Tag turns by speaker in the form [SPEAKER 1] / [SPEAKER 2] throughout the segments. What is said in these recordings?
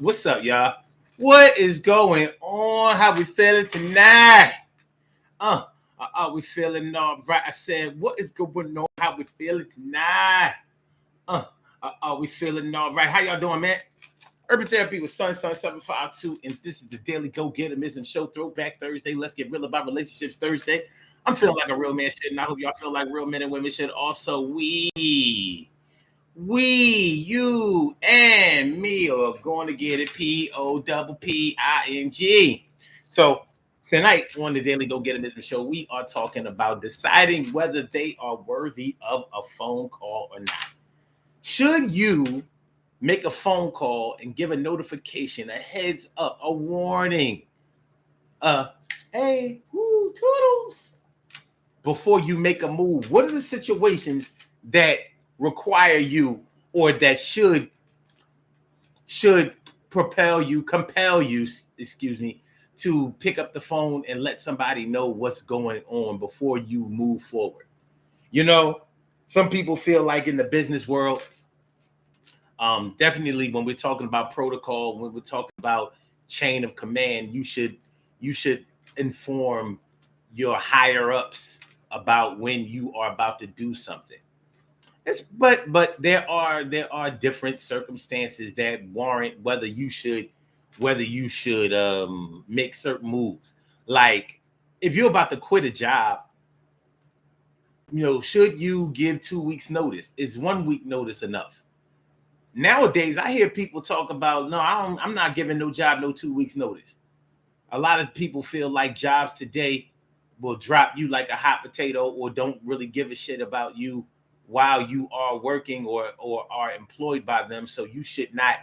[SPEAKER 1] What's up, y'all? What is going on? How we feeling tonight? Are we feeling all right? I said, what is going on? How we feeling tonight? Are we feeling all right? How y'all doing, man? Urban Therapy with Sun 752, and this is the Daily Go Getimism Show, Throwback Thursday. Let's get real about relationships Thursday. I'm feeling like a real man should, and I hope y'all feel like real men and women should. Also, you, and me are going to get it. POPPING. So tonight on the Daily Go Getimism Show, we are talking about deciding whether they are worthy of a phone call or not. Should you make a phone call and give a notification, a heads up, a warning, hey, toodles, before you make a move? What are the situations that require you or that should compel you, to pick up the phone and let somebody know what's going on before you move forward? You know, some people feel like in the business world, definitely when we're talking about protocol, when we're talking about chain of command, you should inform your higher ups about when you are about to do something. But there are different circumstances that warrant whether you should make certain moves. Like if you're about to quit a job, should you give 2 weeks notice? Is 1 week notice enough? Nowadays, I hear people talk about, no, I'm not giving no job no 2 weeks notice. A lot of people feel like jobs today will drop you like a hot potato or don't really give a shit about you while you are working or are employed by them. So you should not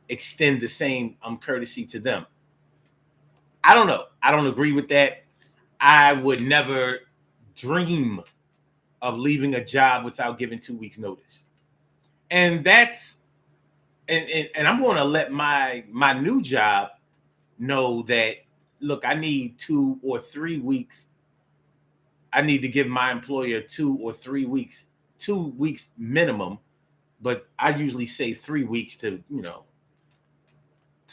[SPEAKER 1] extend the same courtesy to them. I don't know. I don't agree with that. I would never dream of leaving a job without giving 2 weeks notice. And that's and I'm going to let my new job know that, look, I need 2 or 3 weeks. I need to give my employer 2 or 3 weeks, 2 weeks minimum, but I usually say 3 weeks to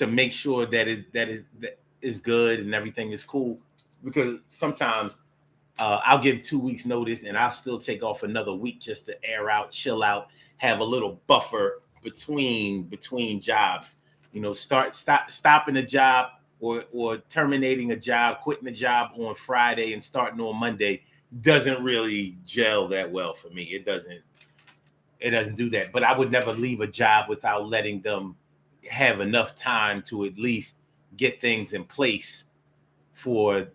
[SPEAKER 1] make sure that is good and everything is cool, because sometimes I'll give 2 weeks notice and I'll still take off another week just to air out, chill out, have a little buffer between jobs. Stopping a job or terminating a job, quitting a job on Friday and starting on Monday doesn't really gel that well for me. It doesn't do that. But I would never leave a job without letting them have enough time to at least get things in place for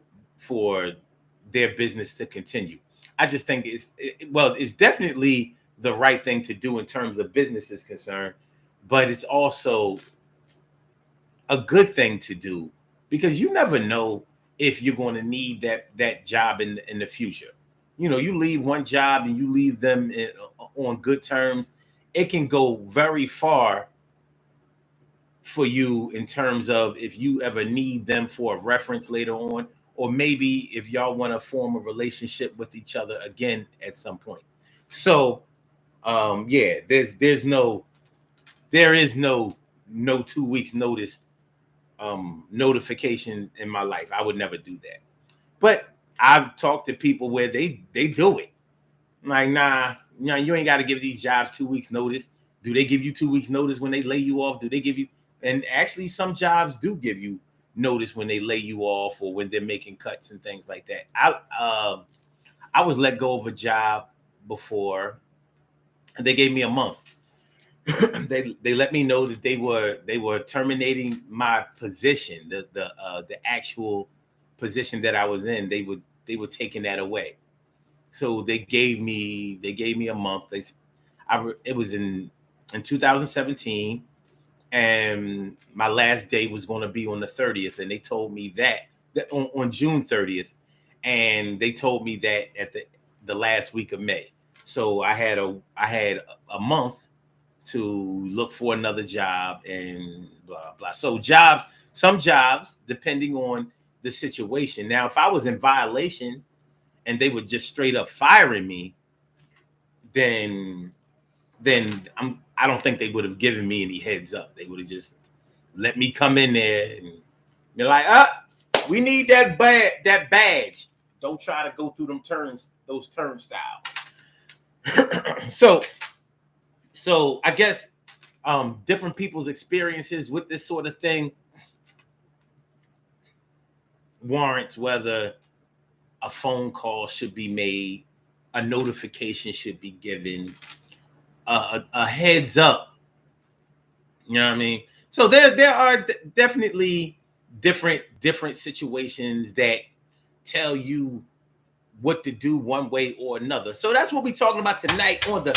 [SPEAKER 1] their business to continue. I just think it's definitely the right thing to do in terms of business is concerned, but it's also a good thing to do because you never know if you're going to need that job in the future. You leave one job and you leave them on good terms, it can go very far for you in terms of if you ever need them for a reference later on, or maybe if y'all want to form a relationship with each other again at some point. So there is no 2 weeks notice notification in my life. I would never do that. But I've talked to people where they do it. I'm like, nah, you ain't got to give these jobs 2 weeks notice. Do they give you 2 weeks notice when they lay you off? Do they give you? And actually, some jobs do give you notice when they lay you off or when they're making cuts and things like that. I was let go of a job before, and they gave me a month. they let me know that they were terminating my position, the actual position that I was in. They were taking that away. So they gave me a month. It was in 2017, and my last day was going to be on the 30th, and they told me that on June 30th, and they told me that at the last week of May. So I had a month to look for another job and blah blah. So some jobs, depending on the situation. Now, if I was in violation and they were just straight up firing me, then I don't think they would have given me any heads up. They would have just let me come in there and you're like, we need that badge. Don't try to go through those turnstiles. So I guess different people's experiences with this sort of thing warrants whether a phone call should be made, a notification should be given, a heads up. You know what I mean? So there are definitely different situations that tell you what to do one way or another. So that's what we're talking about tonight on the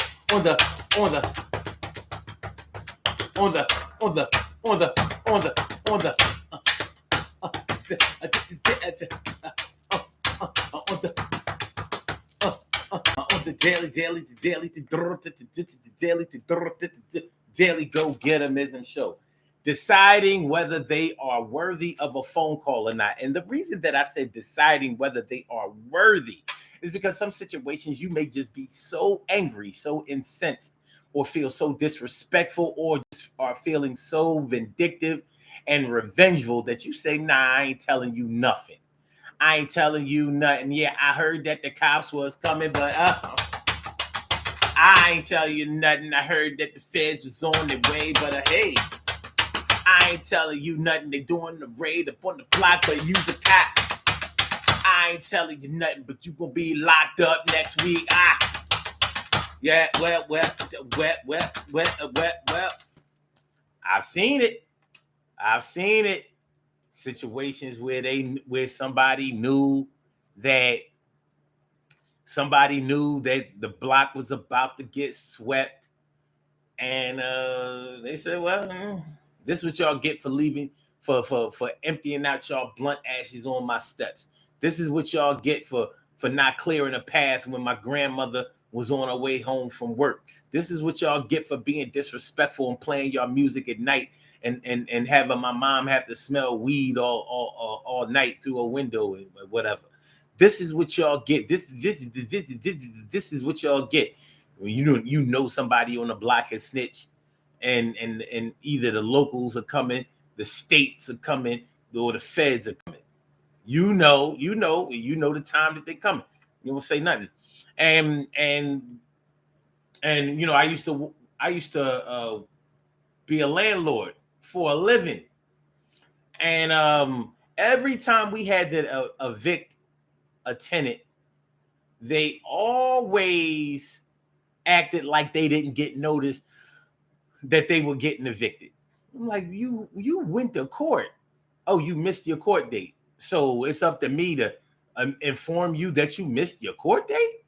[SPEAKER 1] daily go-getterism show. Deciding whether they are worthy of a phone call or not. And the reason that I said deciding whether they are worthy is because some situations you may just be so angry, so incensed, or feel so disrespectful, or just are feeling so vindictive and revengeful that you say, nah, I ain't telling you nothing. I ain't telling you nothing. Yeah, I heard that the cops was coming, but I ain't telling you nothing. I heard that the feds was on their way, but hey, I ain't telling you nothing. They doing the raid up on the block, but use a cop. I ain't telling you nothing, but you gonna be locked up next week. Yeah, well. I've seen it. Situations where somebody knew that the block was about to get swept, and they said, well, this is what y'all get for leaving, for emptying out y'all blunt ashes on my steps. This is what y'all get for not clearing a path when my grandmother was on her way home from work. This is what y'all get for being disrespectful and playing y'all music at night and having my mom have to smell weed all night through a window and whatever. This is what y'all get. This is what y'all get. You know somebody on the block has snitched, and either the locals are coming, the states are coming, or the feds are coming. You know the time that they're coming. You don't say nothing. And you know, I used to be a landlord for a living, and every time we had to evict a tenant, they always acted like they didn't get notice that they were getting evicted. I'm like, you went to court. Oh, you missed your court date. So it's up to me to inform you that you missed your court date?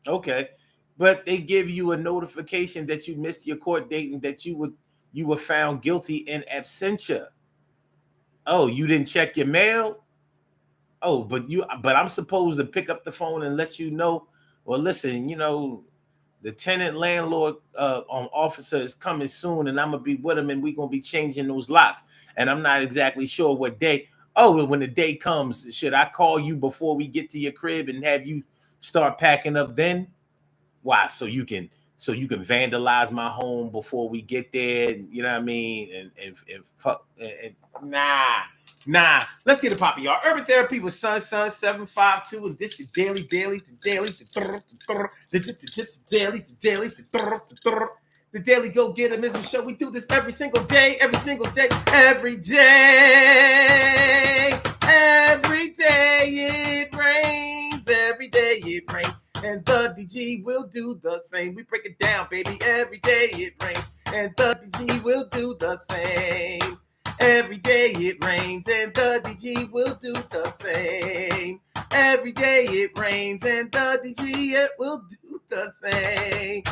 [SPEAKER 1] Okay. But they give you a notification that you missed your court date and that you were found guilty in absentia. Oh, you didn't check your mail? Oh, but I'm supposed to pick up the phone and let you know, well, listen, you know, the tenant landlord officer is coming soon, and I'm gonna be with him, and we're gonna be changing those locks. And I'm not exactly sure what day. Oh, when the day comes, should I call you before we get to your crib and have you start packing up then? Why? So you can vandalize my home before we get there. You know what I mean? And nah. Let's get it popping, y'all. Urban Therapy with Sun 752. And this is daily. The Daily Go-Getterism Show. We do this every single day. Every day it rains. Every day it rains. And the DG will do the same. We break it down, baby. Every day it rains. And the DG will do the same. Every day it rains. And the DG will do the same. Every day it rains. And the DG will do the same.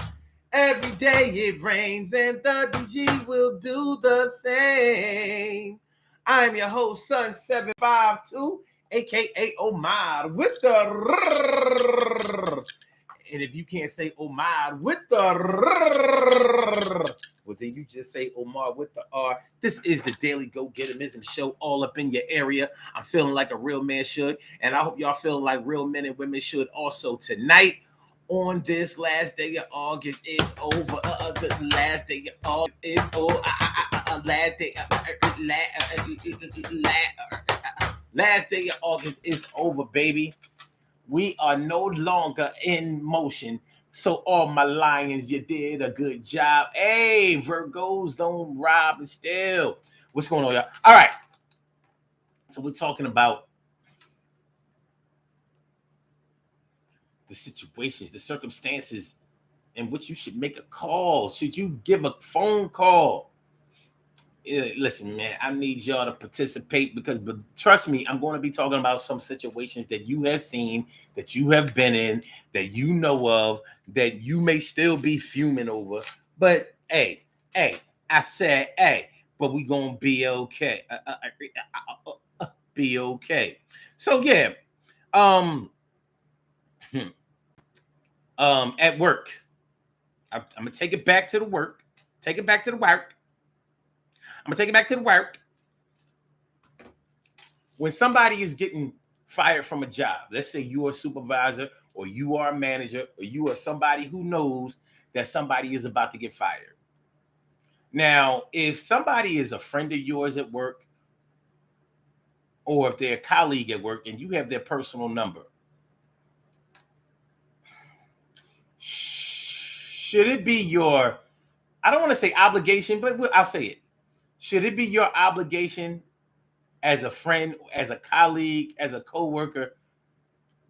[SPEAKER 1] Every day it rains. And the DG will do the same. I'm your host, Sun 752. AKA Omar with the and if you can't say Omar with the well, then you just say Omar with the R. This is the Daily Go-Getterism Show, all up in your area. I'm feeling like a real man should, and I hope y'all feeling like real men and women should also tonight. On this last day of August is over. The last day of August is over. Last day of August is over, baby. We are no longer in motion. So all my lions, you did a good job. Hey, Virgos, don't rob and steal. What's going on, y'all? All right. So we're talking about the situations, the circumstances in which you should make a call. Should you give a phone call? Listen, man, I need y'all to participate because, but trust me, I'm going to be talking about some situations that you have seen, that you have been in, that you know of, that you may still be fuming over. But hey, I said, hey, but we gonna be okay. Be okay. So yeah, at work, I'm gonna take it back to the work. Take it back to the work. I'm gonna take it back to the work. When somebody is getting fired from a job, let's say you are a supervisor or you are a manager or you are somebody who knows that somebody is about to get fired. Now, if somebody is a friend of yours at work or if they're a colleague at work and you have their personal number, should it be your, I don't want to say obligation, but I'll say it. Should it be your obligation as a friend, as a colleague, as a coworker,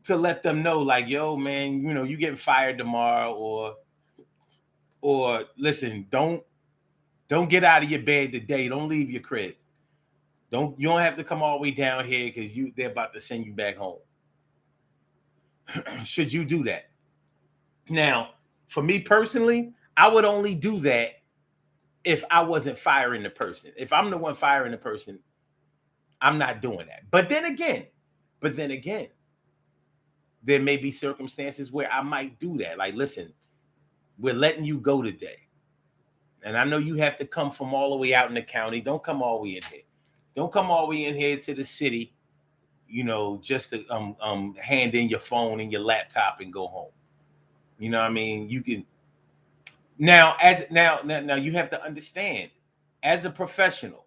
[SPEAKER 1] to let them know, like, yo, man, you know, you getting fired tomorrow, or listen, don't get out of your bed today. Don't leave your crib. You don't have to come all the way down here because they're about to send you back home. Should you do that? Now, for me personally, I would only do that if I wasn't firing the person. If I'm the one firing the person, I'm not doing that. But then again, there may be circumstances where I might do that. Like, listen, we're letting you go today. And I know you have to come from all the way out in the county. Don't come all the way in here. Don't come all the way in here to the city, you know, just to hand in your phone and your laptop and go home. You know what I mean? You can now you have to understand, as a professional,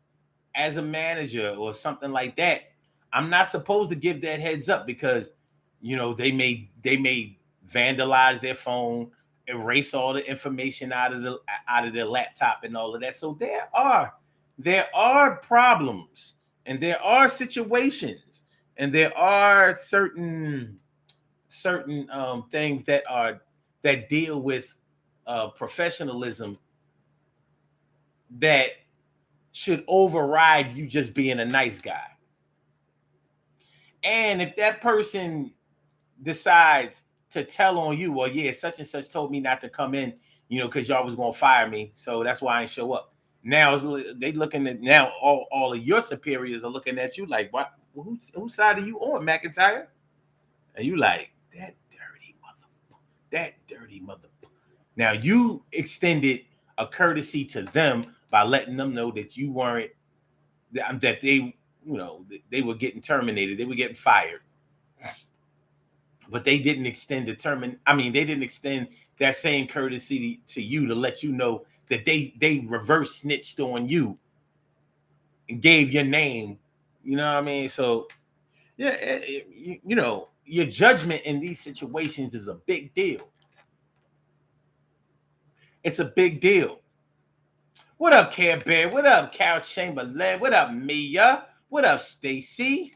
[SPEAKER 1] as a manager or something like that, I'm not supposed to give that heads up because, you know, they may vandalize their phone, erase all the information out of their laptop and all of that. So there are problems and there are situations and there are certain things that deal with professionalism that should override you just being a nice guy. And if that person decides to tell on you, well, yeah, such and such told me not to come in, you know, because y'all was going to fire me. So that's why I didn't show up. Now they looking at, now all of your superiors are looking at you like, what? Whose side are you on, McIntyre? And you like, that dirty mother. Now you extended a courtesy to them by letting them know that you weren't, that they, you know, they were getting terminated, they were getting fired. But they didn't extend they didn't extend that same courtesy to you to let you know that they reverse snitched on you and gave your name. You know what I mean? So yeah, you know, your judgment in these situations is a big deal. It's a big deal. What up, Care Bear? What up, Carol Chamberlain? What up, Mia? What up, Stacy?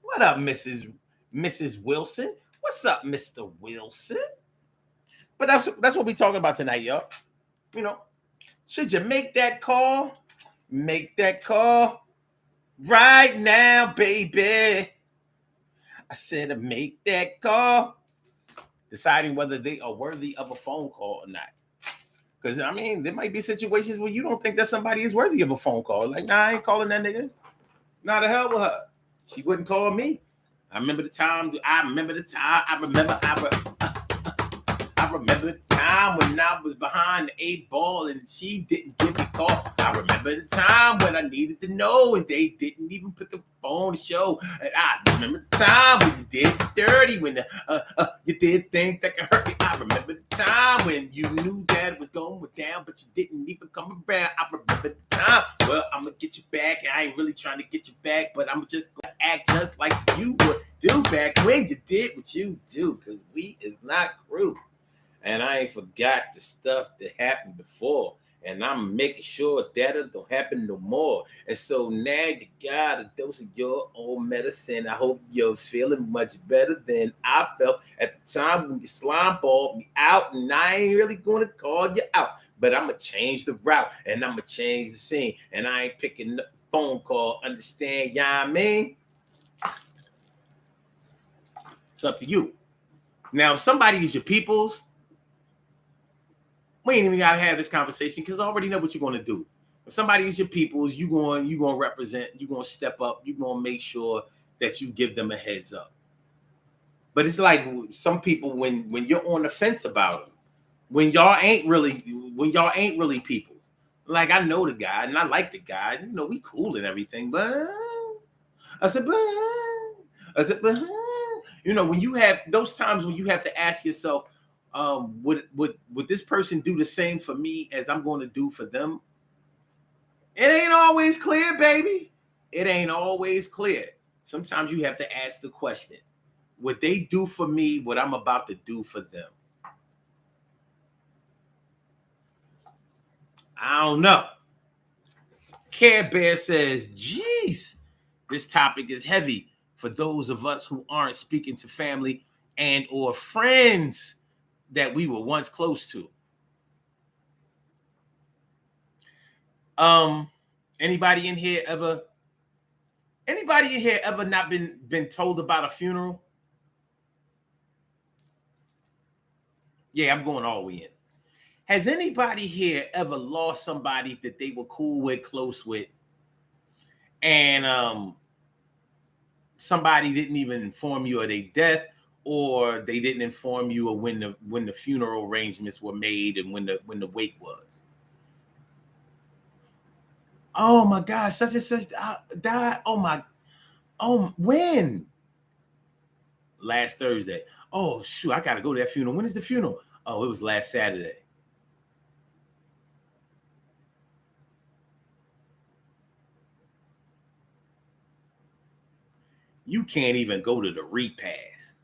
[SPEAKER 1] What up, Mrs. Wilson? What's up, Mr. Wilson? But that's what we're talking about tonight, y'all. You know, should you make that call? Make that call right now, baby. I said to make that call. Deciding whether they are worthy of a phone call or not. Because, I mean, there might be situations where you don't think that somebody is worthy of a phone call. Like, nah, I ain't calling that nigga. Nah, the hell with her. She wouldn't call me. I remember the time when I was behind the 8 ball and she didn't give me a call. I remember the time when I needed to know and they didn't even pick up the phone to show. And I remember the time when you did dirty, when you did things that could hurt me. I remember the time when you knew that it was going down, but you didn't even come around. I remember the time well, I'm gonna get you back. I ain't really trying to get you back, but I'm just gonna act just like you would do back when you did what you do, because we is not crew. And I ain't forgot the stuff that happened before. And I'm making sure that it don't happen no more. And so now you got a dose of your own medicine. I hope you're feeling much better than I felt at the time when you slime balled me out. And I ain't really going to call you out. But I'm going to change the route and I'm going to change the scene. And I ain't picking up the phone call. Understand, yeah, I mean? It's up to you. Now, if somebody is your people's, we ain't even gotta have this conversation because I already know what you're gonna do. If somebody is your people's, you gonna represent, you're gonna step up, you're gonna make sure that you give them a heads up. But it's like some people when you're on the fence about them, when y'all ain't really people's. Like I know the guy and I like the guy, you know, we cool and everything, but I said, you know, when you have those times when you have to ask yourself, would this person do the same for me as I'm going to do for them? It ain't always clear, baby. It ain't always clear. Sometimes you have to ask the question, would they do for me what I'm about to do for them? I don't know. Care Bear says, geez, this topic is heavy for those of us who aren't speaking to family and or friends that we were once close to. Anybody in here ever not been told about a funeral? Yeah, I'm going all the way in. Has anybody here ever lost somebody that they were cool with, close with, and somebody didn't even inform you of their death, or they didn't inform you of when the funeral arrangements were made and when the wake was? Oh my God, such and such died. When? Last Thursday. Oh shoot, I gotta go to that funeral. When is the funeral? Oh, it was last Saturday. You can't even go to the repast.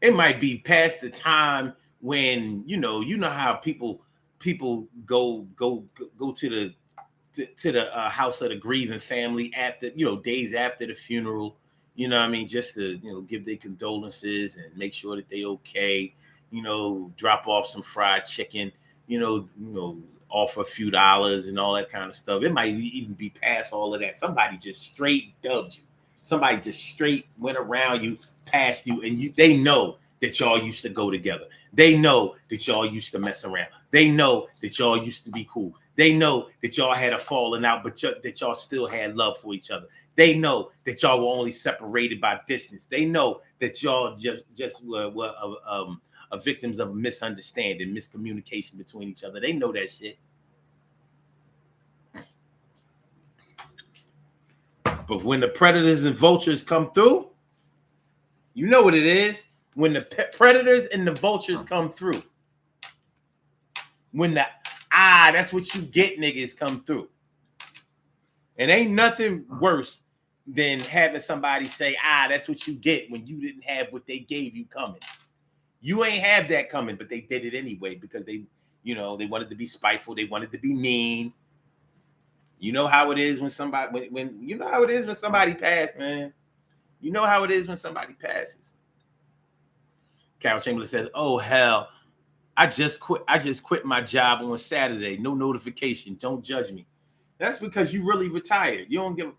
[SPEAKER 1] It might be past the time when you know how people go to the house of the grieving family after, days after the funeral, what I mean, just to give their condolences and make sure that they okay, drop off some fried chicken, offer a few dollars and all that kind of stuff. It might even be past all of that. Somebody just straight dubbed you. Somebody just straight went around you, past you, and they know that y'all used to go together. They know that y'all used to mess around. They know that y'all used to be cool. They know that y'all had a falling out, but that y'all still had love for each other. They know that y'all were only separated by distance. They know that y'all just were victims of misunderstanding, miscommunication between each other. They know that shit. But when the predators and vultures come through, you know what it is. When the predators and the vultures come through, when that's what you get niggas come through. And ain't nothing worse than having somebody say, that's what you get when you didn't have what they gave you coming. You ain't have that coming, but they did it anyway because they wanted to be spiteful. They wanted to be mean. You know how it is when somebody, when you know how it is when somebody passes, man. You know how it is when somebody passes. Carol Chamberlain says, oh, hell, I just quit my job on Saturday. No notification. Don't judge me. That's because you really retired. You don't give.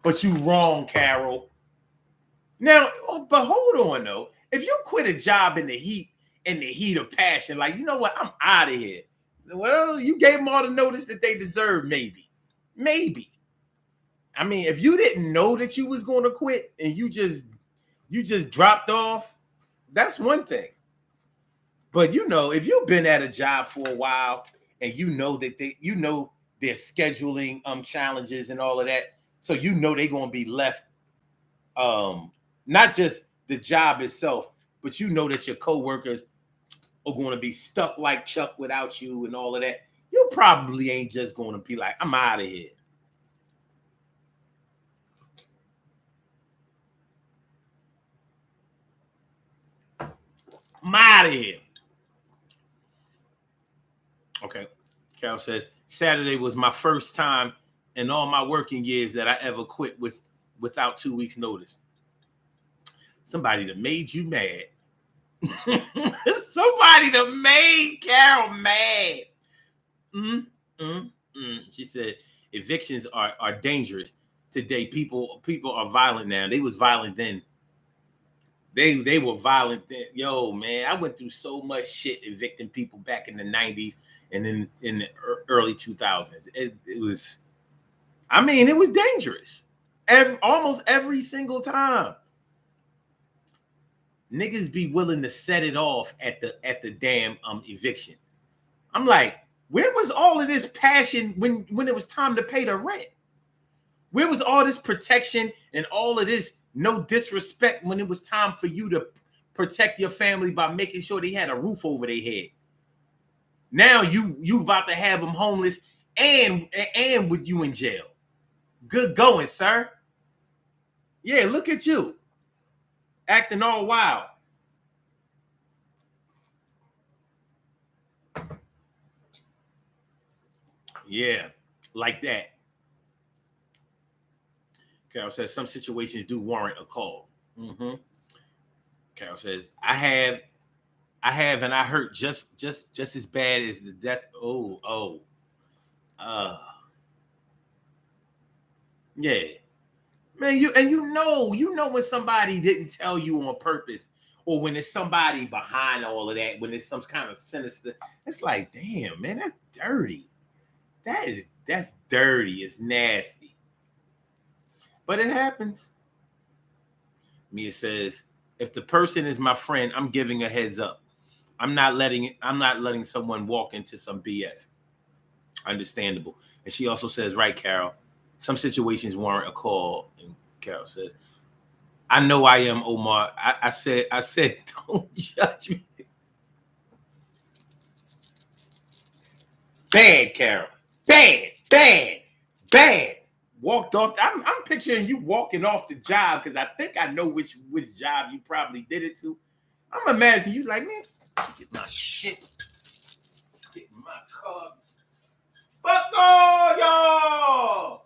[SPEAKER 1] But you wrong, Carol. Now, but hold on though. If you quit a job in the heat of passion, like, you know what, I'm out of here. Well, you gave them all the notice that they deserve, maybe. I mean, if you didn't know that you was going to quit and you just dropped off, that's one thing. But if you've been at a job for a while and you know that their scheduling challenges and all of that, so they're going to be left, not just the job itself, but that your coworkers are going to be stuck like Chuck without you and all of that, you probably ain't just going to be like, I'm out of here. I'm out of here. Okay. Carol says, Saturday was my first time in all my working years that I ever quit without 2 weeks notice. Somebody that made you mad. Somebody that made Carol mad. She said, evictions are dangerous today. People are violent now. They was violent then. They were violent then. Yo, man, I went through so much shit evicting people back in the 90s and in the early 2000s. It was, I mean, it was dangerous. Almost every single time. Niggas be willing to set it off at the damn eviction. I'm like, where was all of this passion when it was time to pay the rent? Where was all this protection and all of this no disrespect when it was time for you to protect your family by making sure they had a roof over their head? Now you about to have them homeless and with you in jail. Good going, sir. Yeah, look at you. Acting all wild. Yeah, like that. Carol says some situations do warrant a call. Carol says, I have, and I hurt just as bad as the death. Yeah, man. You know when somebody didn't tell you on purpose, or when it's somebody behind all of that, when it's some kind of sinister. It's like, damn, man, that's dirty. That's dirty. It's nasty. But it happens. Mia says, if the person is my friend, I'm giving a heads up. I'm not letting someone walk into some BS. Understandable. And she also says, right, Carol, some situations warrant a call. And Carol says, I know I am, Omar. I said, don't judge me. Bad, Carol. Bad. Walked off. I'm picturing you walking off the job because I think I know which job you probably did it to. I'm imagining you like, man, get my shit. Get my car. Fuck all y'all.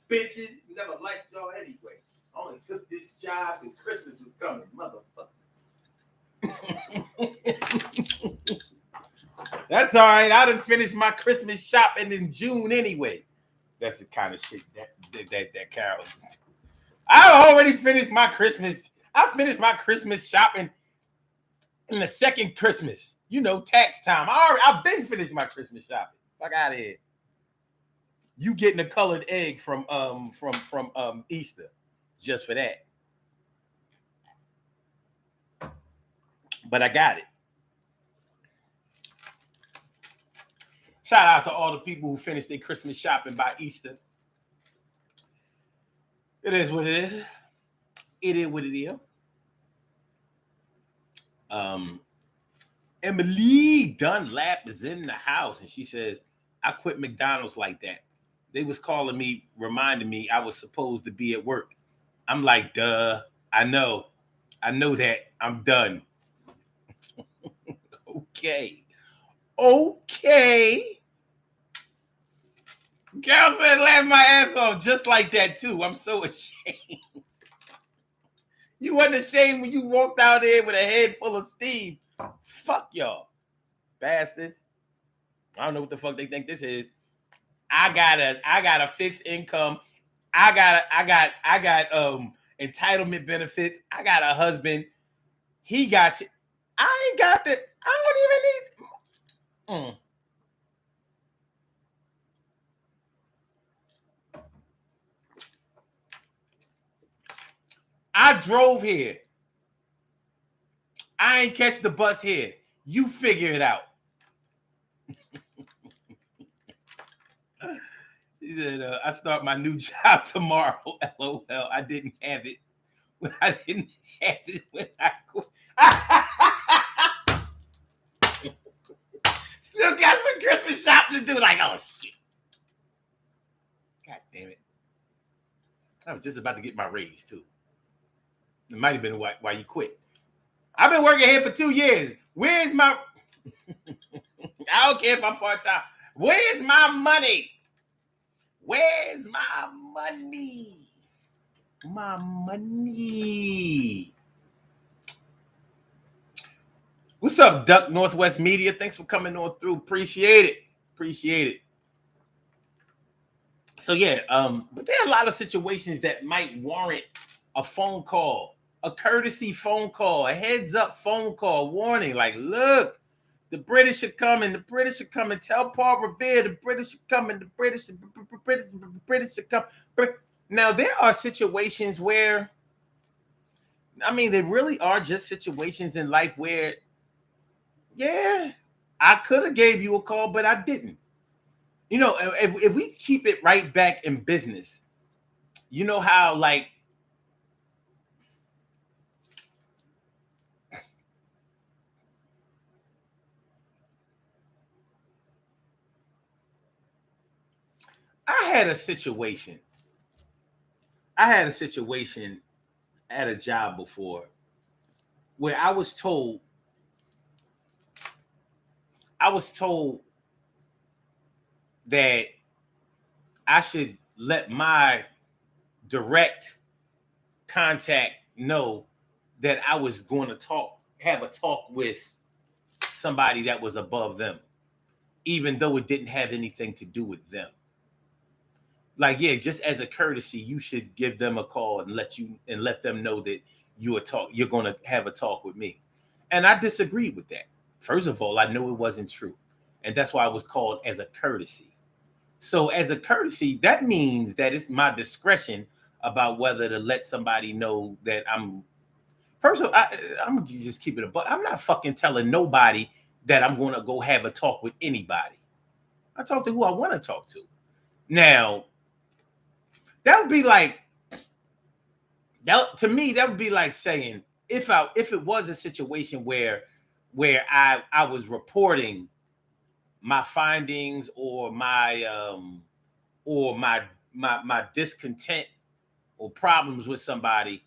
[SPEAKER 1] Bitches. Never liked y'all anyway. I only took this job because Christmas was coming. Motherfucker. That's all right. I done finished my Christmas shopping in June anyway. That's the kind of shit that Carol. I already finished my Christmas. I finished my Christmas shopping in the second Christmas. You know, tax time. I've been finished my Christmas shopping. Fuck out of here. You getting a colored egg from Easter just for that. But I got it. Shout out to all the people who finished their Christmas shopping by Easter. It is what it is. It is what it is. Emily Dunlap is in the house, and she says, I quit McDonald's like that. They was calling me, reminding me I was supposed to be at work. I'm like, duh, I know that. I'm done. Okay. Carol said, laugh my ass off just like that, too. I'm so ashamed. You wasn't ashamed when you walked out there with a head full of steam. Fuck y'all, bastards. I don't know what the fuck they think this is. I got a fixed income. I got entitlement benefits. I got a husband. He got shit. I ain't got that. I don't even need. I drove here. I ain't catch the bus here. You figure it out. He said, I start my new job tomorrow. LOL. I didn't have it. I didn't have it when I quit. Still got some Christmas shopping to do. Like, oh shit. God damn it. I was just about to get my raise too. It might have been why you quit. I've been working here for 2 years. Where's my I don't care if I'm part-time. Where's my money? Where's my money? My money. What's up, Duck Northwest Media? Thanks for coming on through. Appreciate it. Appreciate it. So yeah, but there are a lot of situations that might warrant a phone call, a courtesy phone call, a heads up phone call, warning, like, look, the British are coming, the British are coming. Tell Paul Revere, the British are coming, the British are coming. Now, there are situations where, I mean, there really are just situations in life where, yeah, I could have gave you a call, but I didn't. You know, if we keep it right back in business, you know how, like, I had a situation at a job before where I was told that I should let my direct contact know that I was going to have a talk with somebody that was above them, even though it didn't have anything to do with them. Like, yeah, just as a courtesy, you should give them a call and let them know that you're going to have a talk with me. And I disagreed with that. First of all, I know it wasn't true. And that's why I was called as a courtesy. So as a courtesy, that means that it's my discretion about whether to let somebody know that I'm. First of all, I'm just keeping it, but I'm not fucking telling nobody that I'm going to go have a talk with anybody. I talk to who I want to talk to. Now, that would be like, to me, that would be like saying if it was a situation where I was reporting my findings or my discontent or problems with somebody,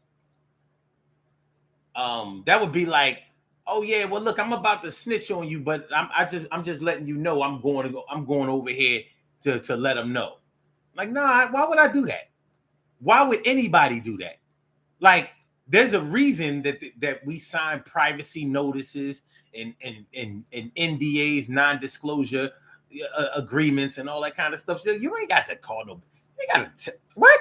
[SPEAKER 1] that would be like, oh yeah, well look, I'm about to snitch on you, but I'm just letting you know I'm going over here to let them know. Like, nah, why would I do that? Why would anybody do that? Like, there's a reason that we sign privacy notices and NDAs, non-disclosure agreements, and all that kind of stuff. So you ain't got to call no. You got to what?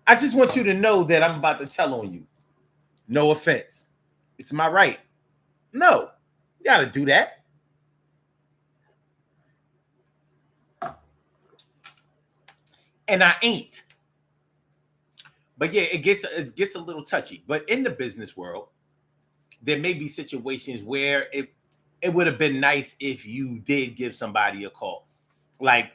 [SPEAKER 1] I just want you to know that I'm about to tell on you. No offense. It's my right. No, you got to do that. And I ain't. But yeah, it gets a little touchy. But in the business world, there may be situations where it would have been nice if you did give somebody a call. Like,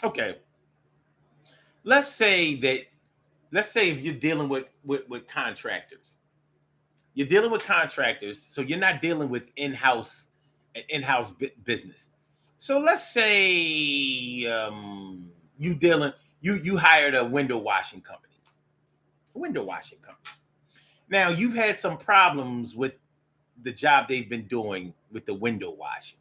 [SPEAKER 1] okay. Let's say if you're dealing with contractors. You're dealing with contractors, so you're not dealing with in-house business. So let's say you hired a window washing company. Now you've had some problems with the job they've been doing with the window washing.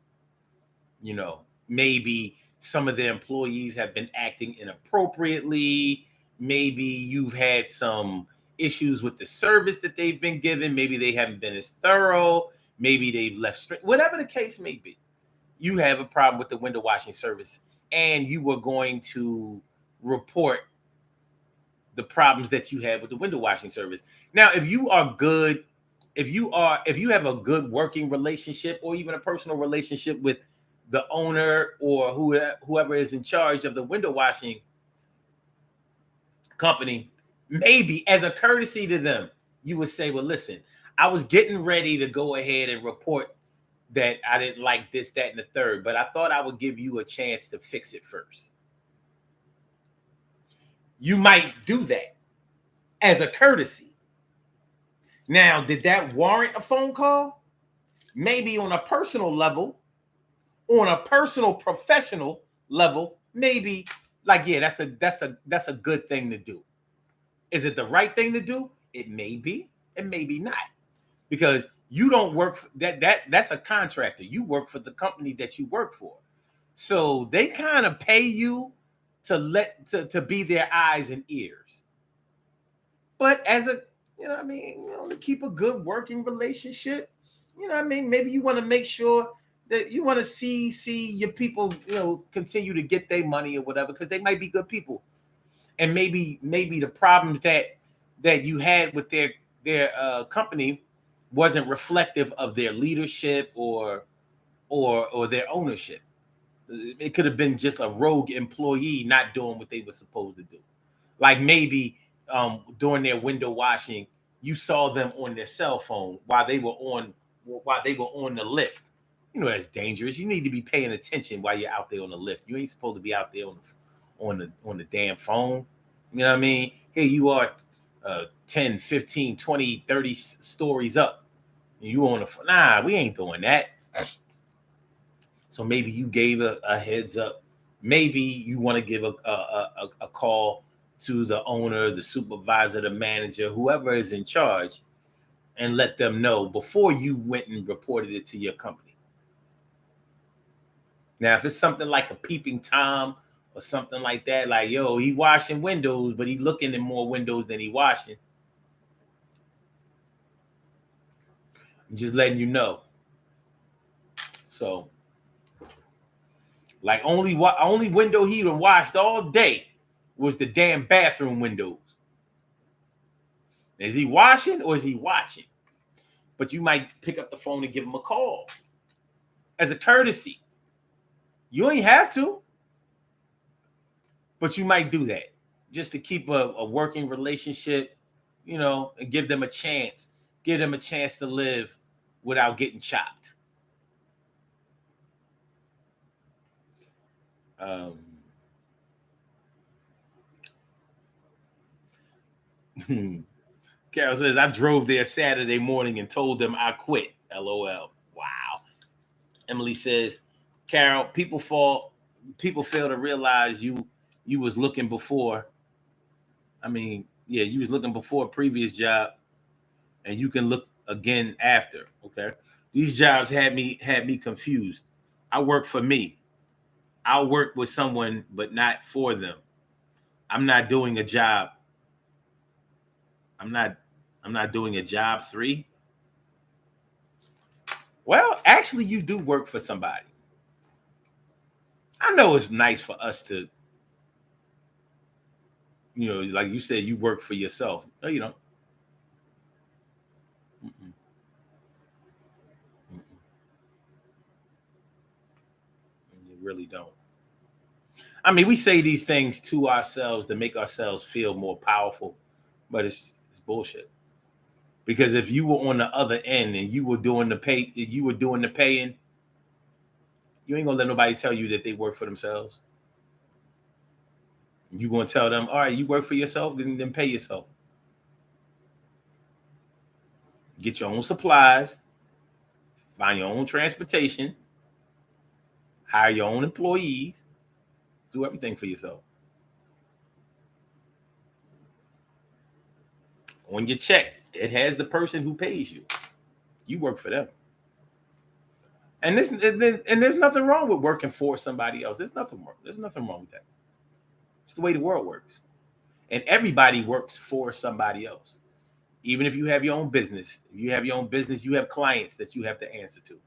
[SPEAKER 1] You know, maybe some of the employees have been acting inappropriately. Maybe you've had some issues with the service that they've been given. Maybe they haven't been as thorough. Maybe they've left straight. Whatever the case may be, you have a problem with the window washing service, and you were going to report the problems that you had with the window washing service. Now, if you have a good working relationship or even a personal relationship with the owner or whoever is in charge of the window washing company, maybe as a courtesy to them, you would say, well, listen, I was getting ready to go ahead and report that I didn't like this, that, and the third, but I thought I would give you a chance to fix it first. You might do that. as a courtesy. Now, did that warrant a phone call? Maybe on a personal level, on a personal professional level, maybe like, yeah, that's a good thing to do. Is it the right thing to do? It may be, it may be not. Because you don't work for that's a contractor. You work for the company that you work for. So they kind of pay you to be their eyes and ears. But as a, to keep a good working relationship, maybe you want to make sure that you want to see your people, continue to get their money or whatever, because they might be good people. And maybe the problems that you had with their company wasn't reflective of their leadership or their ownership. It could have been just a rogue employee not doing what they were supposed to do. Like maybe during their window washing, you saw them on their cell phone while they were on the lift. That's dangerous. You need to be paying attention while you're out there on the lift. You ain't supposed to be out there on the damn phone. You know what I mean? Here you are, 10, 15, 20, 30 stories up. You on the nah, we ain't doing that. So maybe you gave a heads up. Maybe you want to give a call to the owner, the supervisor, the manager, whoever is in charge, and let them know before you went and reported it to your company. Now, if it's something like a peeping Tom or something like that, like, yo, he washing windows, but he looking in more windows than he washing, I'm just letting you know. So, like, only window he even washed all day was the damn bathroom windows. Is he washing or is he watching? But you might pick up the phone and give him a call as a courtesy. You ain't have to, but you might do that just to keep a working relationship, and give them a chance. Give them a chance to live without getting chopped. Carol says, I drove there Saturday morning and told them I quit. LOL. Wow. Emily says, Carol, people fail to realize you was looking before. You was looking before a previous job, and you can look again after. Okay. These jobs had me confused. I work for me. I'll work with someone, but not for them. I'm not doing a job. I'm not doing a job 3. Well, actually, you do work for somebody. I know it's nice for us to, like you said, you work for yourself. No, you don't. Mm-mm. Mm-mm. You really don't. We say these things to ourselves to make ourselves feel more powerful, but it's bullshit. Because if you were on the other end and you were doing the paying, you ain't gonna let nobody tell you that they work for themselves. You gonna tell them, all right, you work for yourself, then pay yourself. Get your own supplies, find your own transportation, hire your own employees, do everything for yourself. On your check, it has the person who pays you. You work for them. And there's nothing wrong with working for somebody else. There's nothing wrong with that. It's the way the world works. And everybody works for somebody else. Even if you have your own business, you have clients that you have to answer to.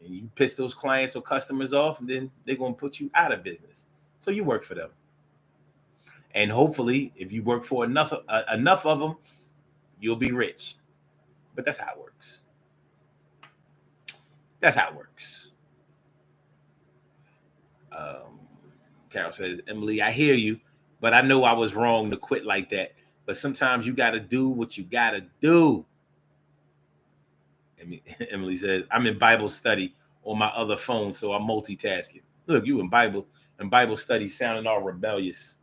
[SPEAKER 1] And you piss those clients or customers off, and then they're going to put you out of business. So you work for them. And hopefully, if you work for enough of them, you'll be rich. But that's how it works. Carol says, Emily, I hear you, but I know I was wrong to quit like that. But sometimes you got to do what you got to do. Emily says, I'm in Bible study on my other phone, so I'm multitasking. Look, you in Bible study sounding all rebellious.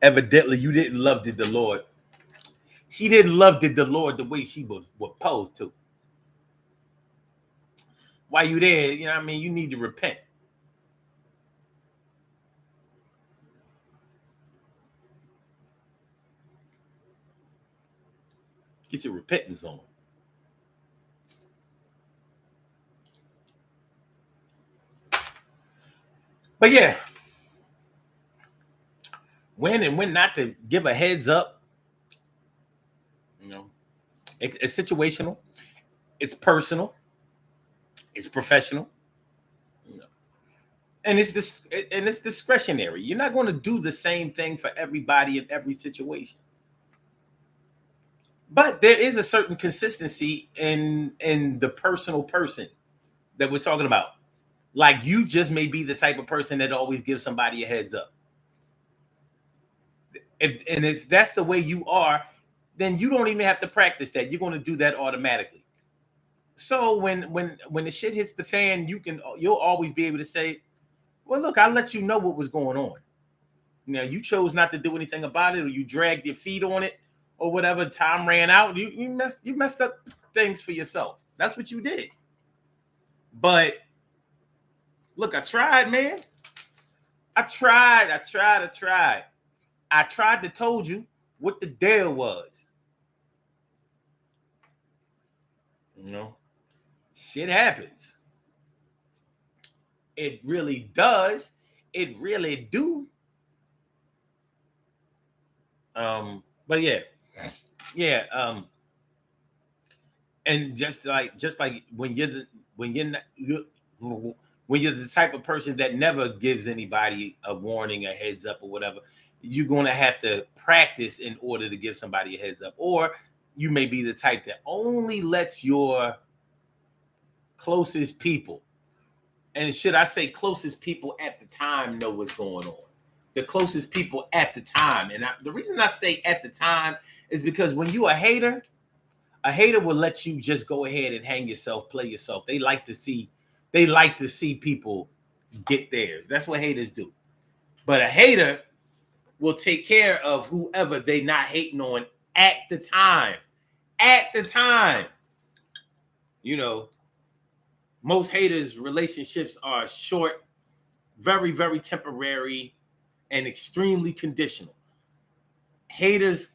[SPEAKER 1] Evidently, you didn't love the Lord. She didn't love the Lord the way she was supposed to. While you there, you know what I mean? You need to repent. Get your repentance on. But yeah, when and when not to give a heads up, you know, it's situational, it's personal, it's professional, you know, and it's discretionary. You're not going to do the same thing for everybody in every situation. But there is a certain consistency in the personal person that we're talking about. Like you just may be the type of person that always gives somebody a heads up. If that's the way you are, then you don't even have to practice that. You're going to do that automatically. So when the shit hits the fan, you'll always be able to say, "Well, look, I let you know what was going on. Now you chose not to do anything about it, or you dragged your feet on it, or whatever. Time ran out. You messed up things for yourself. That's what you did. But look, I tried, man. I tried. I tried to told you what the deal was. You know, shit happens. It really does. It really do. But yeah. And just like when you're the type of person that never gives anybody a warning, a heads up, or whatever, you're going to have to practice in order to give somebody a heads up. Or you may be the type that only lets your closest people, and should I say closest people at the time, know what's going on. The closest people at the time. And the reason I say at the time is because when you a hater will let you just go ahead and hang yourself, play yourself. They like to see people get theirs. That's what haters do. But a hater will take care of whoever they not hating on at the time. At the time. You know, most haters' relationships are short, very, very temporary, and extremely conditional. Haters'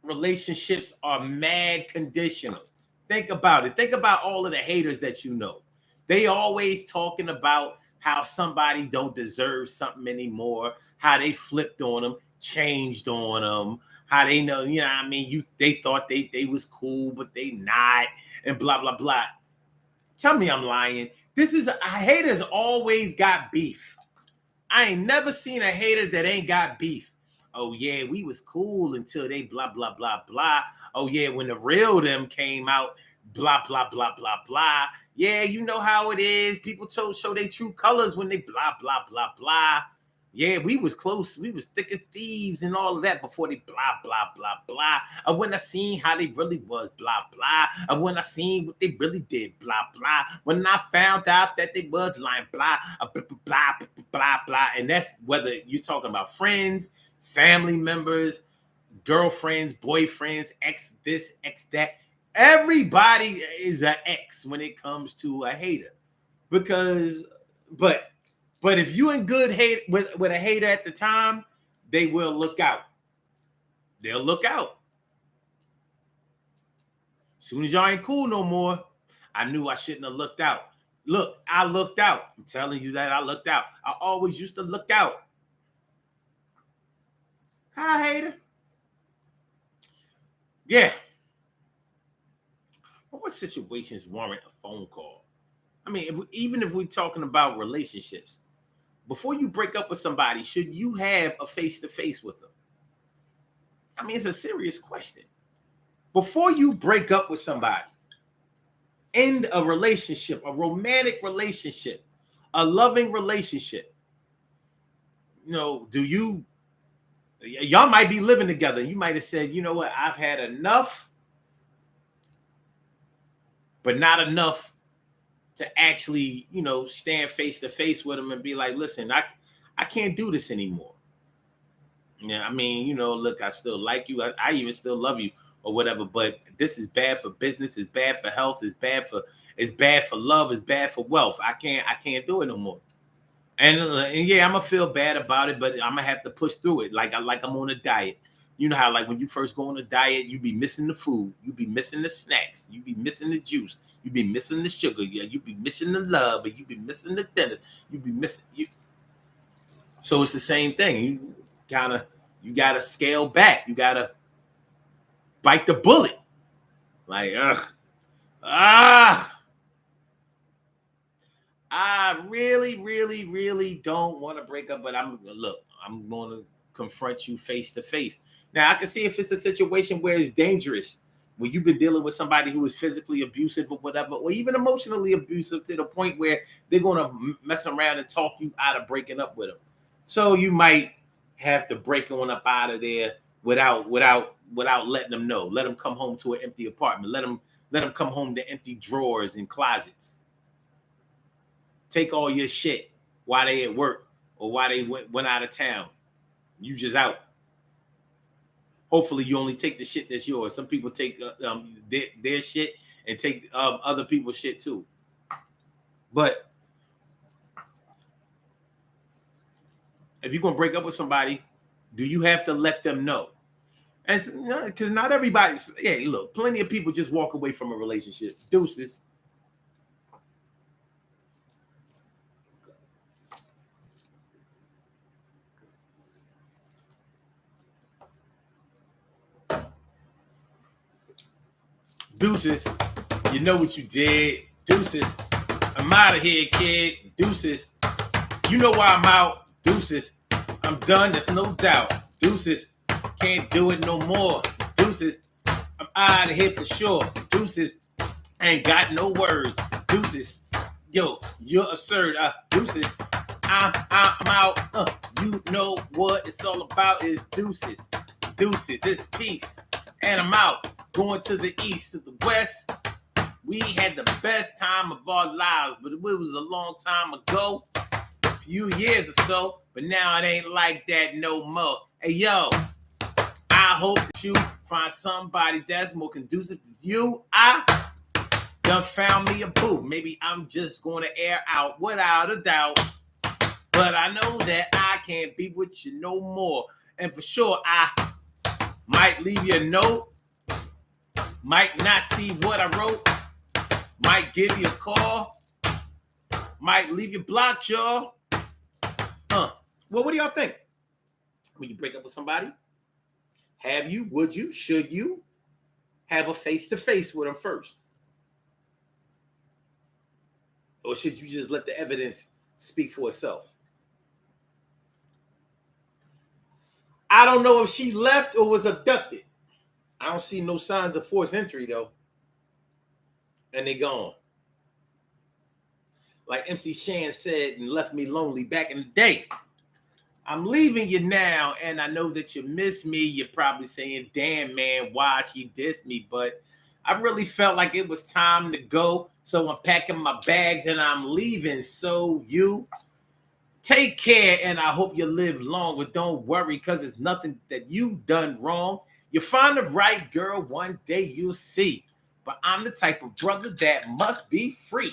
[SPEAKER 1] relationships are mad conditional. Think about it. Think about all of the haters that you know. They always talking about how somebody don't deserve something anymore, how they flipped on them, changed on them, how they know, you know what I mean? They thought they was cool, but they not, and blah, blah, blah. Tell me I'm lying. Haters always got beef. I ain't never seen a hater that ain't got beef. Oh yeah, we was cool until they blah blah blah blah. Oh yeah, when the real them came out, blah blah blah blah blah. Yeah, you know how it is. People show their true colors when they blah blah blah blah. Yeah, we was close. We was thick as thieves and all of that before they blah blah blah blah. When I seen how they really was, blah blah. When I seen what they really did, blah blah. When I found out that they was lying, blah blah blah blah blah. And that's whether you're talking about friends, family members, girlfriends, boyfriends, ex this, ex that. Everybody is an ex when it comes to a hater, because but if you in good hate with a hater at the time, they will look out. They'll look out. As soon as y'all ain't cool no more, I knew I shouldn't have looked out. Look, I looked out. I'm telling you that I looked out. I always used to look out. Hi, hater. Yeah. What situations warrant a phone call? I mean, even if we're talking about relationships, before you break up with somebody, should you have a face-to-face with them? I mean, it's a serious question. Before you break up with somebody, end a relationship, a romantic relationship, a loving relationship, y'all might be living together. You might have said, you know what, I've had enough, but not enough to actually, stand face to face with them and be like, listen, I can't do this anymore. Yeah, I mean, look, I still like you. I even still love you or whatever, but this is bad for business, it's bad for health, it's bad for love, it's bad for wealth. I can't do it no more. And yeah, I'm gonna feel bad about it, but I'm gonna have to push through it. Like I'm on a diet. You know how like when you first go on a diet, you be missing the food, you be missing the snacks, you be missing the juice, you be missing the sugar, yeah, you be missing the love, but you be missing the dentist, you be missing you. So it's the same thing. Gotta you gotta scale back. You gotta bite the bullet. Like ah. I really, really, really don't want to break up, but I'm going to confront you face to face. Now, I can see if it's a situation where it's dangerous, where you've been dealing with somebody who is physically abusive or whatever, or even emotionally abusive to the point where they're going to mess around and talk you out of breaking up with them. So you might have to break on up out of there without letting them know. Let them come home to an empty apartment. Let them come home to empty drawers and closets. Take all your shit while they at work or while they went out of town. You just out. Hopefully, you only take the shit that's yours. Some people take their shit and take other people's shit too. But if you're gonna break up with somebody, do you have to let them know? And because not everybody's. Yeah, look, plenty of people just walk away from a relationship. Deuces. Deuces, you know what you did. Deuces, I'm out of here, kid. Deuces, you know why I'm out. Deuces, I'm done, there's no doubt. Deuces, can't do it no more. Deuces, I'm out of here for sure. Deuces, ain't got no words. Deuces, yo, you're absurd. Deuces, I'm out. You know what it's all about is deuces. Deuces, it's peace. And I'm out. Going to the east, to the west. We had the best time of our lives, but it was a long time ago, a few years or so, but now it ain't like that no more. Hey, yo, I hope that you find somebody that's more conducive to you. I done found me a boo. Maybe I'm just going to air out without a doubt, but I know that I can't be with you no more. And for sure, I might leave you a note. Might not see what I wrote. Might give you a call. Might leave you blocked, y'all. Well, what do y'all think? When you break up with somebody, would you, should you have a face-to-face with them first? Or should you just let the evidence speak for itself? I don't know if she left or was abducted. I don't see no signs of forced entry, though. And they gone. Like MC Shan said and left me lonely back in the day. I'm leaving you now, and I know that you miss me. You're probably saying, damn, man, why she dissed me? But I really felt like it was time to go. So I'm packing my bags and I'm leaving. So you take care, and I hope you live long. But don't worry, because it's nothing that you've done wrong. You find the right girl, one day you'll see. But I'm the type of brother that must be free.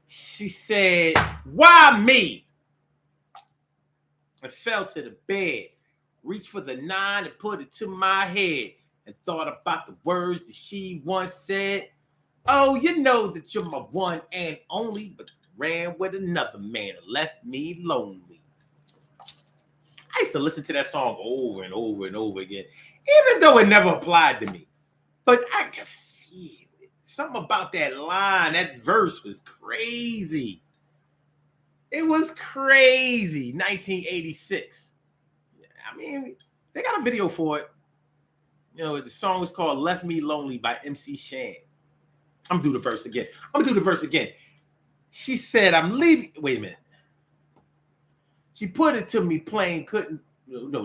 [SPEAKER 1] She said, why me? I fell to the bed, reached for the 9 and put it to my head, and thought about the words that she once said. Oh, you know that you're my one and only, but ran with another man and left me lonely. I used to listen to that song over and over and over again, even though it never applied to me. But I could feel it. Something about that line, that verse was crazy. It was crazy. 1986. I mean, they got a video for it. You know, the song is called Left Me Lonely by MC Shan. I'm gonna do the verse again. She said, I'm leaving. Wait a minute. She put it to me plain,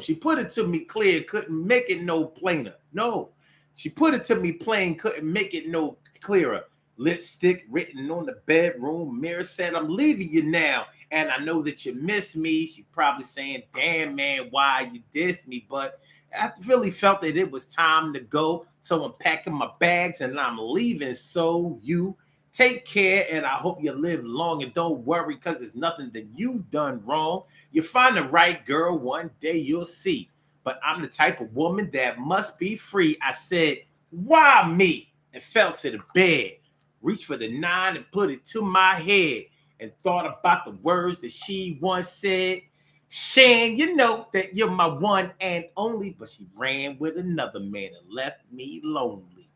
[SPEAKER 1] she put it to me clear, couldn't make it no plainer. No, she put it to me plain, couldn't make it no clearer. Lipstick written on the bedroom mirror said, I'm leaving you now, and I know that you miss me. She probably saying, damn, man, why you diss me? But I really felt that it was time to go. So I'm packing my bags and I'm leaving. So you take care, and I hope you live long, and don't worry, because there's nothing that you've done wrong. You find the right girl, one day you'll see. But I'm the type of woman that must be free. I said, why me? And fell to the bed, reached for the 9 and put it to my head, and thought about the words that she once said. Shan, you know that you're my one and only, but she ran with another man and left me lonely.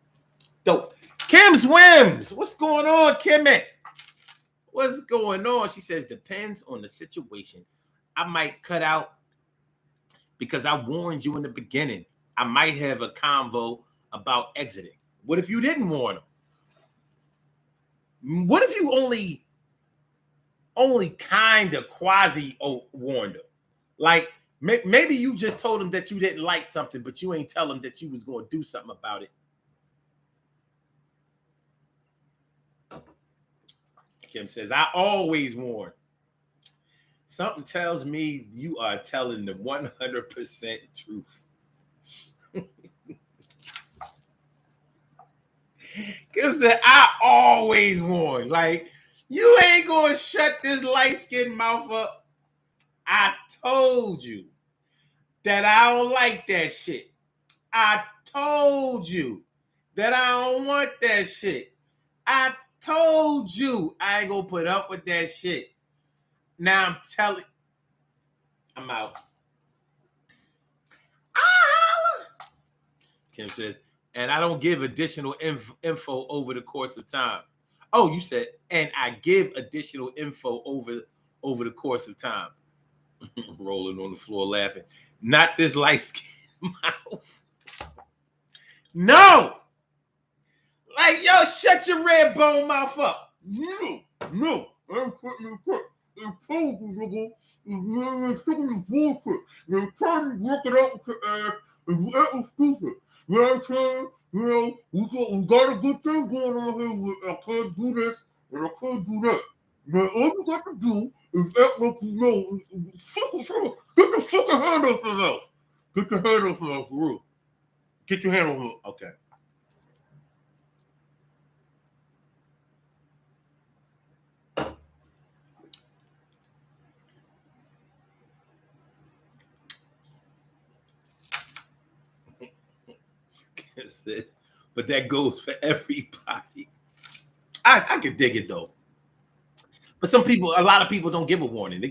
[SPEAKER 1] Dope. Kim's Whims. What's going on, Kimmy? What's going on? She says, depends on the situation. I might cut out because I warned you in the beginning. I might have a convo about exiting. What if you didn't warn him? What if you only kind of quasi warned him? Like maybe you just told him that you didn't like something, but you ain't tell him that you was going to do something about it. Kim says, I always warn. Something tells me you are telling the 100% truth. Kim said, I always warn. Like, you ain't going to shut this light-skinned mouth up. I told you that I don't like that shit. I told you that I don't want that shit. I told you I ain't gonna put up with that shit. Now I'm telling, I'm out. Kim says, and I don't give additional info over the course of time. Oh, you said, and I give additional info over the course of time. Rolling on the floor laughing. Not this light-skinned mouth. No! Like, yo, shut your red bone mouth up. No. I'm putting in quick. I'm told you, nigga. You're sticking bullshit. You're trying to work it out with your ass, and you ain't stupid. You know what I'm saying? You know, we got a good thing going on here with I can't do this and I can't do that. Now, all you got to do is act like you know. Get your fucking hand off your mouth. Get your hand off your mouth, for real. Get your hand off your mouth. Okay. But that goes for everybody. I can dig it though. But a lot of people don't give a warning. They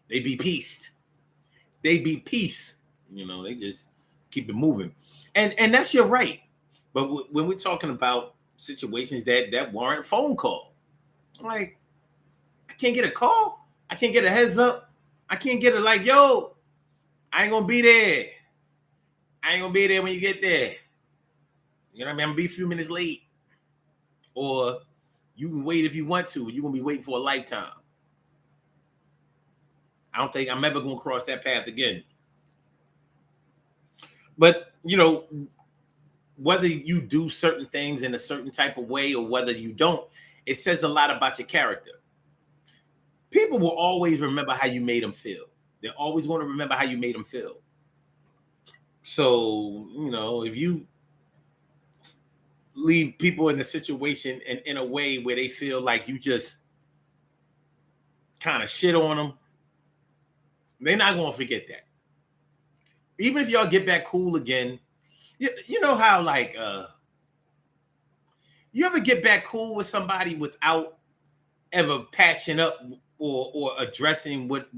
[SPEAKER 1] be peaced. They be peace. You know, they just keep it moving. And that's your right. But when we're talking about situations that warrant a phone call, like, I can't get a call. I can't get a heads up. I can't get it like, yo, I ain't gonna be there. I ain't gonna be there when you get there. You know what I mean? I'm gonna be a few minutes late. Or you can wait if you want to. You're gonna be waiting for a lifetime. I don't think I'm ever gonna cross that path again. But you know, whether you do certain things in a certain type of way or whether you don't, it says a lot about your character. People will always remember how you made them feel. They're always going to remember how you made them feel. So, you know, if you leave people in a situation in a way where they feel like you just kind of shit on them, they're not going to forget that. Even if y'all get back cool again, you know how, like, you ever get back cool with somebody without ever patching up or addressing what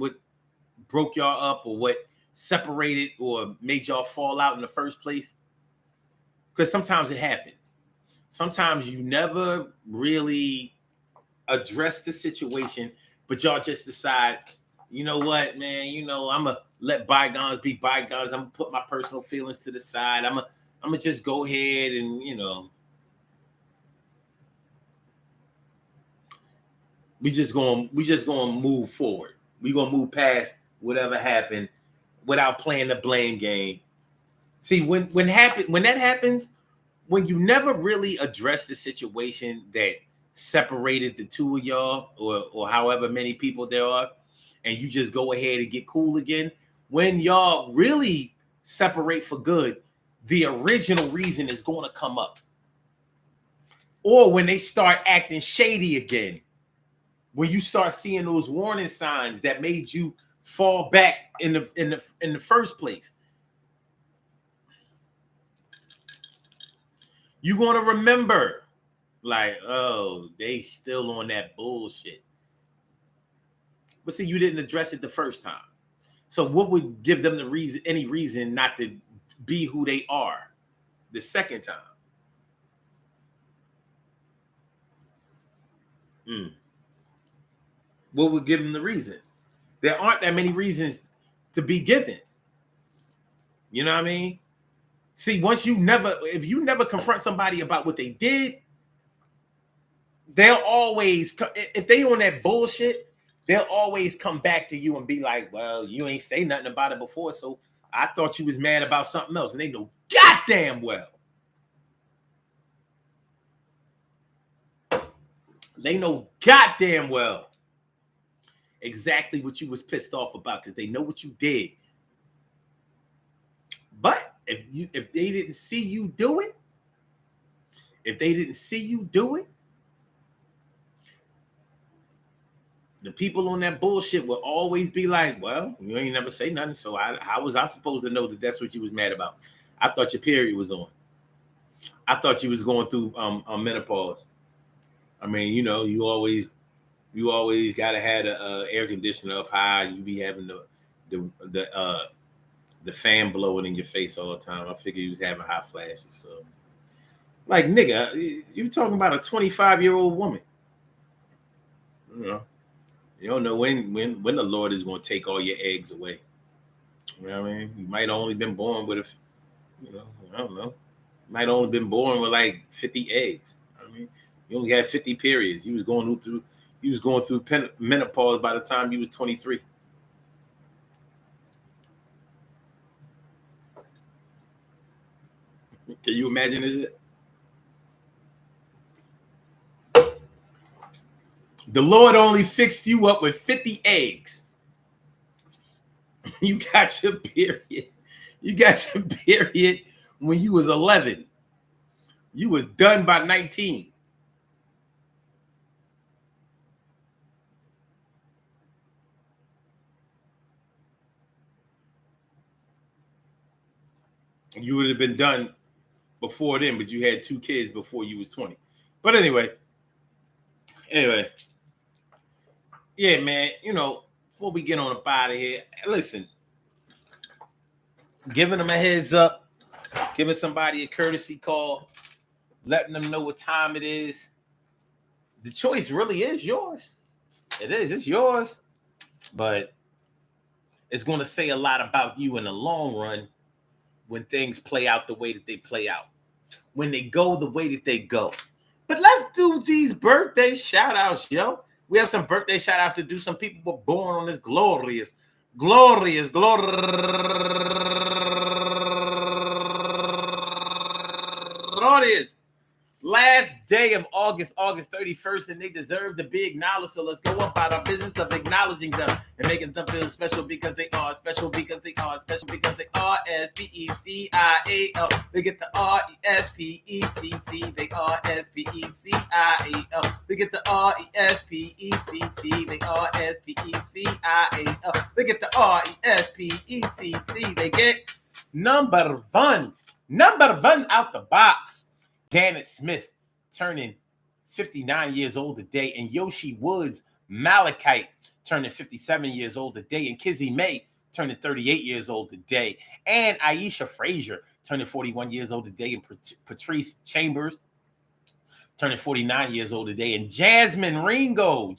[SPEAKER 1] broke y'all up or what separated or made y'all fall out in the first place? Because sometimes it happens. Sometimes you never really address the situation, but y'all just decide, you know what, man, you know, I'm going to let bygones be bygones. I'm going to put my personal feelings to the side. I'm going to just go ahead and, you know, we just going to move forward. We're going to move past whatever happened without playing the blame game. See, when that happens, when you never really address the situation that separated the two of y'all, or however many people there are, and you just go ahead and get cool again. When y'all really separate for good, the original reason is going to come up. Or when they start acting shady again, when you start seeing those warning signs that made you fall back in the first place, you're going to remember, like, oh, they still on that bullshit. But see, you didn't address it the first time. So what would give them any reason not to be who they are the second time? What would give them the reason? There aren't that many reasons to be given. You know what I mean? See, if you never confront somebody about what they did, they'll always, if they on that bullshit, they'll always come back to you and be like, well, you ain't say nothing about it before, so I thought you was mad about something else. And they know goddamn well. They know goddamn well exactly what you was pissed off about, because they know what you did. But if they didn't see you do it, the people on that bullshit will always be like, well, you ain't never say nothing, so how was I supposed to know that that's what you was mad about? I thought your period was on. I thought you was going through menopause. I mean, you know, you always gotta have the air conditioner up high. You be having the fan blowing in your face all the time. I figured you was having hot flashes. So, like, nigga, you talking about a 25-year-old woman? You know, you don't know when the Lord is going to take all your eggs away. You know what I mean? You might have only been born with I don't know. You might have only been born with like 50 eggs. I mean, you only had 50 periods. You was going through menopause by the time you was 23. Can you imagine this? The Lord only fixed you up with 50 eggs. You got your period. You got your period when you was 11. You was done by 19. You would have been done before then, but you had 2 kids before you was 20. But anyway, yeah, man, you know, before we get on up out of here, listen, giving them a heads up, giving somebody a courtesy call, letting them know what time it is. The choice really is yours. It is. It's yours. But it's going to say a lot about you in the long run when things play out the way that they play out, when they go the way that they go. But let's do these birthday shout outs, yo. We have some birthday shout outs to do. Some people were born on this glorious last day of August 31st, and they deserve to be acknowledged. So let's go about our business of acknowledging them and making them feel special because they are special, because they are special, because they are SPECIAL. They get the RESPECT. They are SPECIAL. They get the RESPECT. They are SPECIAL. They get the RESPECT. They get number one out the box. Janet Smith turning 59 years old today, and Yoshi Woods Malachite turning 57 years old today, and Kizzy May turning 38 years old today, and Aisha Frazier turning 41 years old today, and Patrice Chambers turning 49 years old today, and Jasmine Ringo,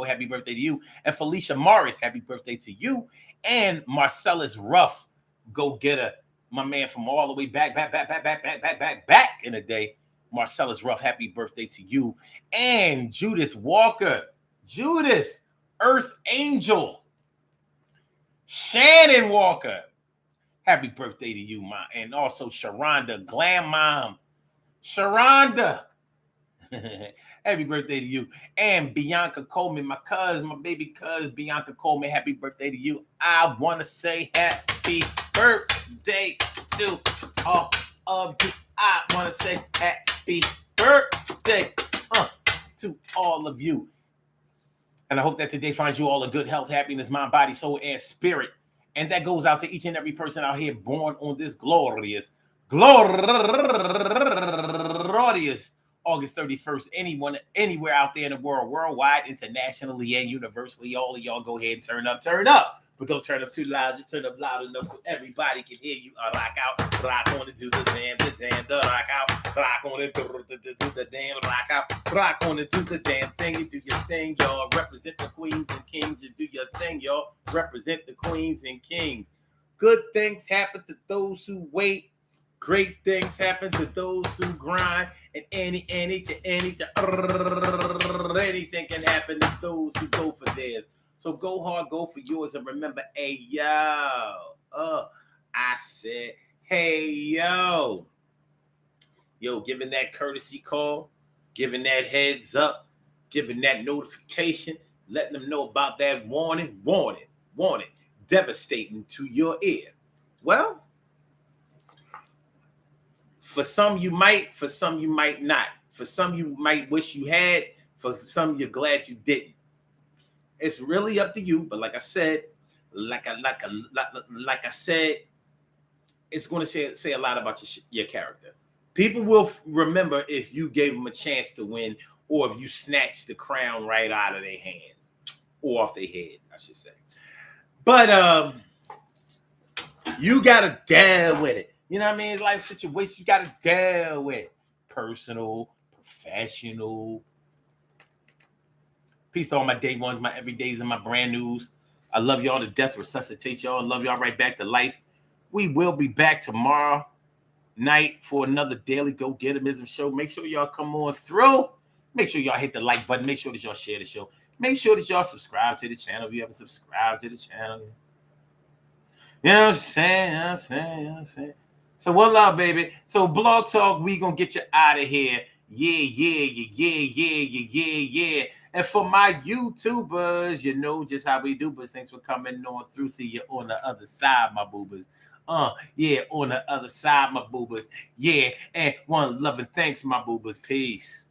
[SPEAKER 1] happy birthday to you, and Felicia Morris, happy birthday to you, and Marcellus Ruff, go getter, my man from all the way back in the day. Marcellus Ruff, happy birthday to you. And Judith Walker, Earth Angel. Shannon Walker, happy birthday to you, ma. And also Sharonda, Glam Mom. Sharonda, Happy birthday to you. And Bianca Coleman, my cousin, my baby cousin, Bianca Coleman, happy birthday to you. I want to say happy birthday to all of you. I want to say happy birthday to all of you. And I hope that today finds you all a good health, happiness, mind, body, soul, and spirit. And that goes out to each and every person out here born on this glorious August 31st. Anyone, anywhere out there in the world, worldwide, internationally, and universally, all of y'all go ahead and turn up. But don't turn up too loud. Just turn up loud enough so everybody can hear you. Rock out, rock on it, do the damn, the rock out, rock on it, do the damn, rock out, rock on it, do the damn thing. You do your thing, y'all. Represent the queens and kings. You do your thing, y'all. Represent the queens and kings. Good things happen to those who wait. Great things happen to those who grind. And anything can happen to those who go for theirs. So go hard, go for yours, and remember, hey, yo. I said, hey, yo. Yo, giving that courtesy call, giving that heads up, giving that notification, letting them know about that warning, devastating to your ear. Well, for some you might, for some you might not. For some you might wish you had, for some you're glad you didn't. It's really up to you, but like I said, it's going to say a lot about your character. People will remember if you gave them a chance to win, or if you snatched the crown right out of their hands, or off their head, I should say. But you gotta deal with it. You know what I mean? It's life situation. You gotta deal with personal, professional. Peace to all my day ones, my everydays, and my brand news. I love y'all to death. Resuscitate y'all. I love y'all right back to life. We will be back tomorrow night for another daily Go Getimism show. Make sure y'all come on through. Make sure y'all hit the like button. Make sure that y'all share the show. Make sure that y'all subscribe to the channel if you haven't subscribed to the channel. You know what I'm saying? So one love, baby. So Blog Talk, we gonna get you out of here. Yeah. And for my YouTubers, you know just how we do, but thanks for coming on through. See you on the other side, my boobers. Yeah, on the other side, my boobers. Yeah, and one love and thanks, my boobers. Peace.